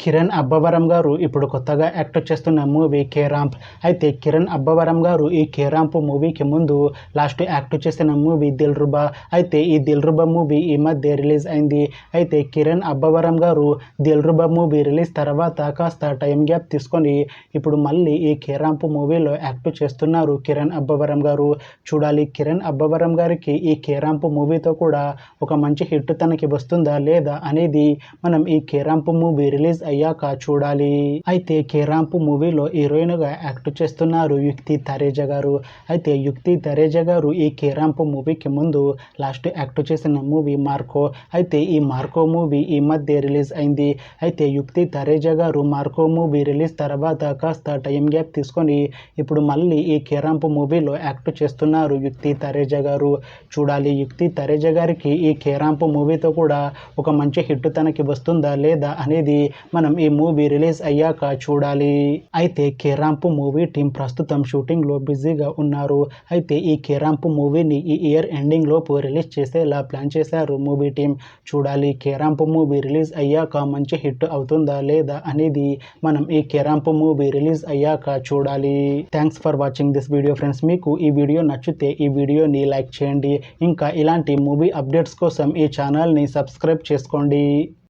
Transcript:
కిరణ్ అబ్బవరం గారు ఇప్పుడు కొత్తగా యాక్ట్ చేస్తున్న మూవీ కేరాంప్. అయితే కిరణ్ అబ్బవరం గారు ఈ కేరాంప్ మూవీకి ముందు లాస్ట్ యాక్ట్ చేసిన మూవీ దిల్రుబా. అయితే ఈ దిల్రుబా మూవీ ఈ మధ్య రిలీజ్ అయింది. అయితే కిరణ్ అబ్బవరం గారు దిల్రుబా మూవీ రిలీజ్ తర్వాత కాస్త టైం గ్యాప్ తీసుకొని ఇప్పుడు మళ్ళీ ఈ కేరాంప్ మూవీలో యాక్ట్ చేస్తున్నారు కిరణ్ అబ్బవరం గారు. చూడాలి కిరణ్ అబ్బవరం గారికి ఈ కేరాంప్ మూవీతో కూడా ఒక మంచి హిట్ తనకి వస్తుందా లేదా అనేది మనం ఈ కేరాంప్ మూవీ రిలీజ్ అయ్యాక చూడాలి. అయితే కేరాంప్ మూవీలో హీరోయిన్గా యాక్ట్ చేస్తున్నారు యుక్తి తరేజా గారు. అయితే యుక్తి తరేజా గారు ఈ కేరాంప్ మూవీకి ముందు లాస్ట్ యాక్ట్ చేసిన మూవీ మార్కో. అయితే ఈ మార్కో మూవీ ఈ మధ్య రిలీజ్ అయింది. అయితే యుక్తి తరేజా గారు మార్కో మూవీ రిలీజ్ తర్వాత కాస్త టైం గ్యాప్ తీసుకొని ఇప్పుడు మళ్ళీ ఈ కేరాంప్ మూవీలో యాక్ట్ చేస్తున్నారు యుక్తి తరేజా గారు. చూడాలి యుక్తి తరేజా గారికి ఈ కేరాంప్ మూవీతో కూడా ఒక మంచి హిట్ తనకి వస్తుందా లేదా అనేది మనం ఈ మూవీ రిలీజ్ అయ్యాక చూడాలి. అయితే కేరాంప్ మూవీ టీం ప్రస్తుతం షూటింగ్లో బిజీగా ఉన్నారు. అయితే ఈ కేరాంప్ మూవీని ఈ ఇయర్ ఎండింగ్ లోపు రిలీజ్ చేసేలా ప్లాన్ చేశారు మూవీ టీం. చూడాలి కేరాంప్ మూవీ రిలీజ్ అయ్యాక మంచి హిట్ అవుతుందా లేదా అనేది మనం ఈ కేరాంప్ మూవీ రిలీజ్ అయ్యాక చూడాలి. Thanks for watching this video friends. మీకు ఈ వీడియో నచ్చితే ఈ వీడియోని లైక్ చేయండి. ఇంకా ఇలాంటి మూవీ అప్డేట్స్ కోసం ఈ ఛానల్ని సబ్స్క్రైబ్ చేసుకోండి.